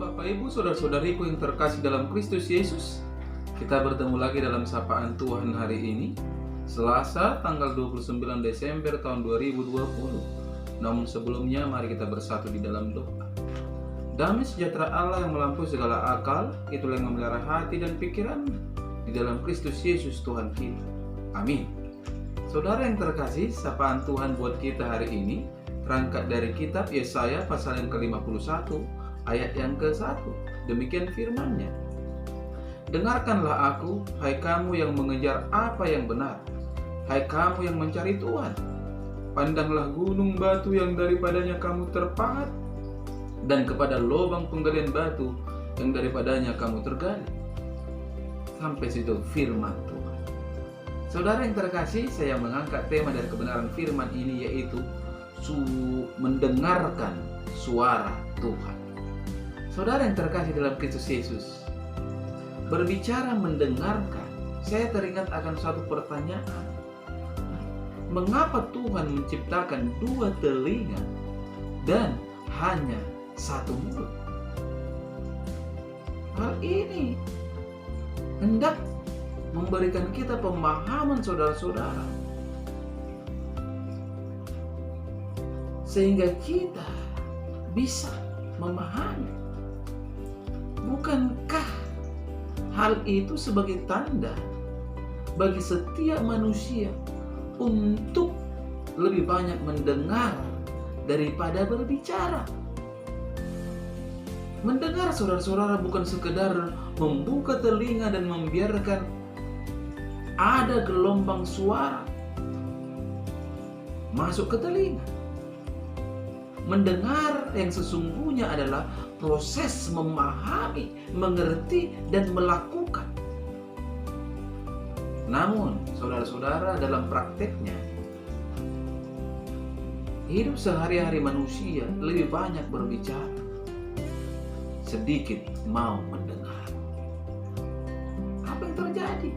Bapak Ibu, saudara-saudariku yang terkasih dalam Kristus Yesus. Kita bertemu lagi dalam sapaan Tuhan hari ini, Selasa tanggal 29 Desember tahun 2020. Namun sebelumnya mari kita bersatu di dalam doa. Damai sejahtera Allah yang melampaui segala akal, itulah yang memelihara hati dan pikiran di dalam Kristus Yesus Tuhan kita. Amin. Saudara yang terkasih, sapaan Tuhan buat kita hari ini terangkat dari kitab Yesaya pasal yang ke-51 ayat yang ke-1. Demikian firman-Nya. Dengarkanlah aku, hai kamu yang mengejar apa yang benar, hai kamu yang mencari Tuhan. Pandanglah gunung batu yang daripadanya kamu terpahat, dan kepada lubang penggalian batu yang daripadanya kamu tergali. Sampai situ firman Tuhan. Saudara yang terkasih, saya mengangkat tema dari kebenaran firman ini, yaitu mendengarkan suara Tuhan. Saudara yang terkasih dalam Kristus Yesus, berbicara mendengarkan, saya teringat akan satu pertanyaan. Mengapa Tuhan menciptakan dua telinga dan hanya satu mulut? Hal ini hendak memberikan kita pemahaman, saudara-saudara, sehingga kita bisa memahami. Bukankah hal itu sebagai tanda bagi setiap manusia untuk lebih banyak mendengar daripada berbicara? Mendengar, saudara-saudara, bukan sekedar membuka telinga dan membiarkan ada gelombang suara masuk ke telinga. Mendengar yang sesungguhnya adalah proses memahami, mengerti, dan melakukan. Namun, saudara-saudara, dalam prakteknya, hidup sehari-hari manusia lebih banyak berbicara, sedikit mau mendengar. Apa yang terjadi?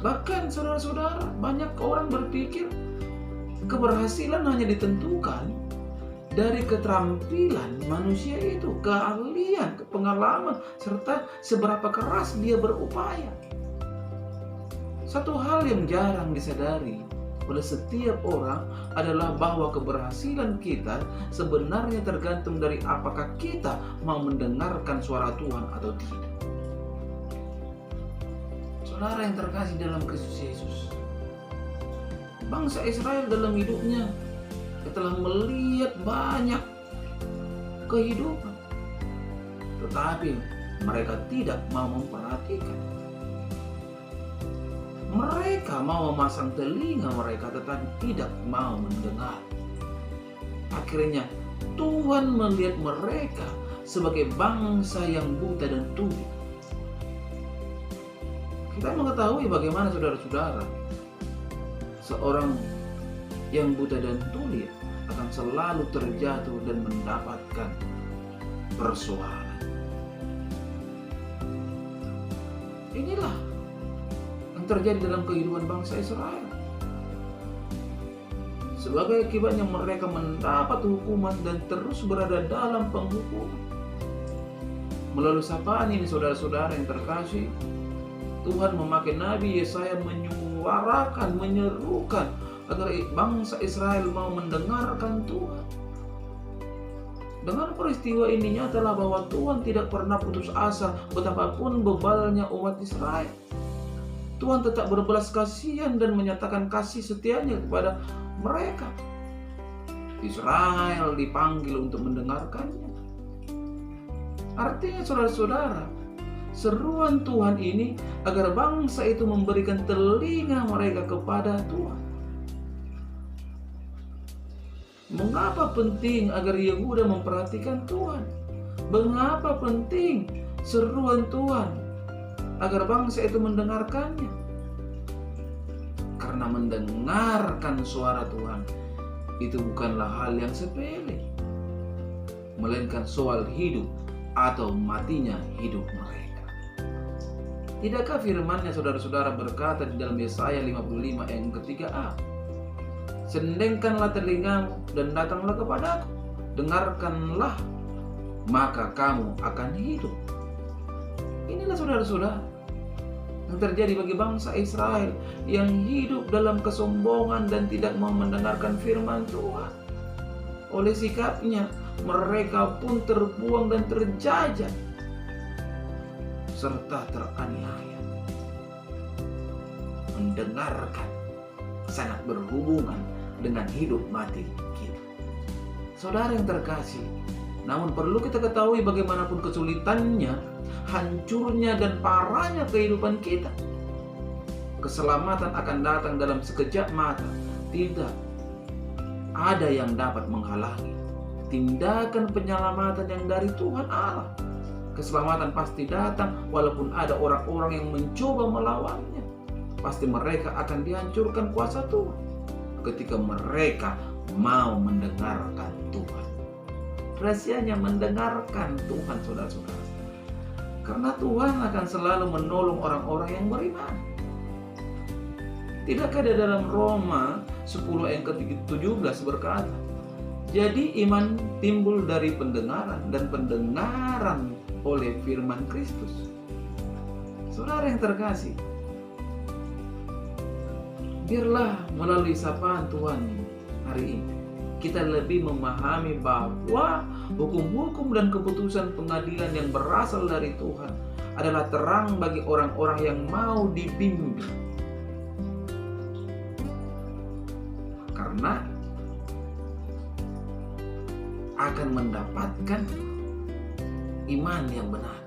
Bahkan, saudara-saudara, banyak orang berpikir keberhasilan hanya ditentukan dari keterampilan manusia itu, keahlian, pengalaman, serta seberapa keras dia berupaya. Satu hal yang jarang disadari oleh setiap orang adalah bahwa keberhasilan kita sebenarnya tergantung dari apakah kita mau mendengarkan suara Tuhan atau tidak. Saudara yang terkasih dalam Kristus Yesus, bangsa Israel dalam hidupnya telah melihat banyak kehidupan, tetapi mereka tidak mau memperhatikan. Mereka mau memasang telinga mereka, tetapi tidak mau mendengar. Akhirnya Tuhan melihat mereka sebagai bangsa yang buta dan tuli. Kita mengetahui bagaimana, saudara-saudara, seorang yang buta dan tuli akan selalu terjatuh dan mendapatkan persoalan. Inilah yang terjadi dalam kehidupan bangsa Israel. Sebagai akibatnya mereka mendapat hukuman dan terus berada dalam penghukuman. Melalui sapaan ini, saudara-saudara yang terkasih, Tuhan memakai Nabi Yesaya menyuarakan, menyerukan agar bangsa Israel mau mendengarkan Tuhan. Dengan peristiwa ini nyatalah bahwa Tuhan tidak pernah putus asa betapapun bebalnya umat Israel. Tuhan tetap berbelas kasihan dan menyatakan kasih setianya kepada mereka. Israel dipanggil untuk mendengarkannya. Artinya, saudara-saudara, seruan Tuhan ini agar bangsa itu memberikan telinga mereka kepada Tuhan. Mengapa penting agar Yehuda memperhatikan Tuhan? Mengapa penting seruan Tuhan agar bangsa itu mendengarkannya? Karena mendengarkan suara Tuhan itu bukanlah hal yang sepele, melainkan soal hidup atau matinya hidup mereka. Tidakkah firman-Nya, saudara-saudara, berkata di dalam Yesaya 55 ayat 3a, Sendengkanlah telingamu dan datanglah kepadaku, dengarkanlah, maka kamu akan hidup. Inilah saudara-saudara yang terjadi bagi bangsa Israel yang hidup dalam kesombongan dan tidak mau mendengarkan firman Tuhan. Oleh sikapnya, mereka pun terbuang dan terjajah serta teraniaya. Mendengarkan sangat berhubungan dengan hidup mati kita. Saudara yang terkasih, namun perlu kita ketahui bagaimanapun kesulitannya, hancurnya dan parahnya kehidupan kita, keselamatan akan datang dalam sekejap mata. Tidak ada yang dapat menghalangi tindakan penyelamatan yang dari Tuhan Allah. Keselamatan pasti datang walaupun ada orang-orang yang mencoba melawannya. Pasti mereka akan dihancurkan kuasa Tuhan ketika mereka mau mendengarkan Tuhan. Rahasianya mendengarkan Tuhan, saudara-saudara. Karena Tuhan akan selalu menolong orang-orang yang beriman. Tidakkah di dalam Roma 10 ayat ke-17 berkata, jadi iman timbul dari pendengaran, dan pendengaran oleh firman Kristus. Saudara yang terkasih, biarlah melalui sapaan Tuhan hari ini kita lebih memahami bahwa hukum-hukum dan keputusan pengadilan yang berasal dari Tuhan adalah terang bagi orang-orang yang mau dibimbing. Karena akan mendapatkan iman yang benar.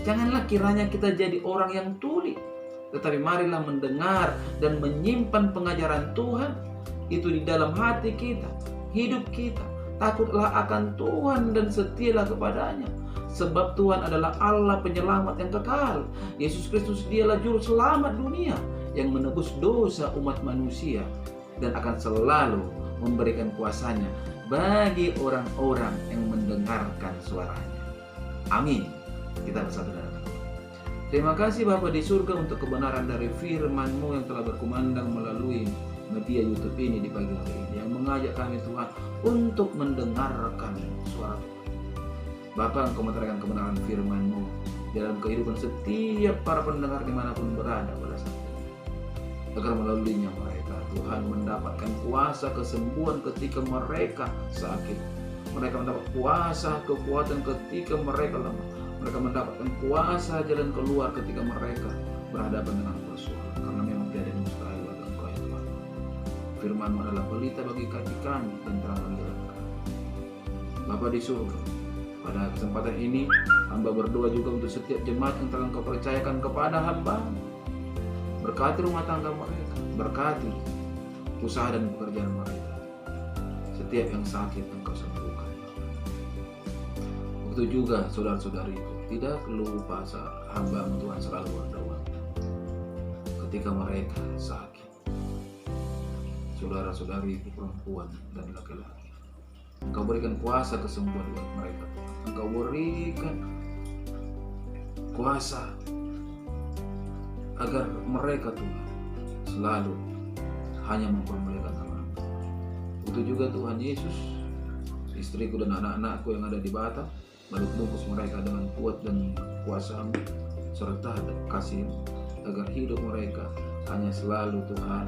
Janganlah kiranya kita jadi orang yang tuli, tetapi marilah mendengar dan menyimpan pengajaran Tuhan itu di dalam hati kita, hidup kita. Takutlah akan Tuhan dan setialah kepadanya, sebab Tuhan adalah Allah penyelamat yang kekal. Yesus Kristus dialah juru selamat dunia yang menebus dosa umat manusia dan akan selalu memberikan kuasanya bagi orang-orang yang mendengarkan suaranya. Amin. Kita bersatu dalam doa. Terima kasih Bapa di surga untuk kebenaran dari firman-Mu yang telah berkumandang melalui media YouTube ini di pagi hari ini, yang mengajak kami Tuhan untuk mendengarkan suara Tuhan. Bapa, Engkau menerangkan kebenaran firman-Mu dalam kehidupan setiap para pendengar dimanapun berada pada saat ini, agar melaluinya mereka Tuhan mendapatkan kuasa kesembuhan ketika mereka sakit. Mereka mendapat kuasa kekuatan ketika mereka lemah. Mereka mendapatkan kuasa jalan keluar ketika mereka berhadapan dengan persoalan. Karena memang tiada yang mustahil bagi Engkau ya Tuhan. Firman-Mu adalah pelita bagi kaki kami dan terang bagi jalan kami. Bapa di surga, pada kesempatan ini hamba berdoa juga untuk setiap jemaat yang telah Engkau percayakan kepada hamba-Mu. Berkati rumah tangga mereka, berkati usaha dan pekerjaan mereka. Setiap yang sakit Engkau sembuhkan. Begitu juga saudara-saudariku, tidak lupa hamba-Mu Tuhan selalu berdoa ketika mereka sakit. Saudara-saudariku perempuan dan laki-laki, Engkau berikan kuasa kesembuhan buat mereka. Engkau berikan kuasa agar mereka Tuhan selalu hanya mempermuliakan nama-Mu. Begitu juga Tuhan Yesus, istriku dan anak-anakku yang ada di Batam, lalu bungkus mereka dengan kuat dan kuasa-Mu serta kasih-Mu, agar hidup mereka hanya selalu Tuhan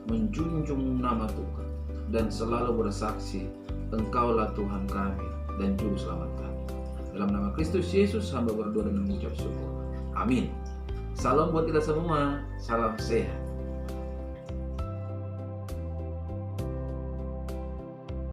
menjunjung nama Tuhan dan selalu bersaksi Engkaulah Tuhan kami dan Juru Selamat kami. Dalam nama Kristus Yesus hamba berdoa dengan mengucap syukur. Amin. Salam buat kita semua. Salam sehat.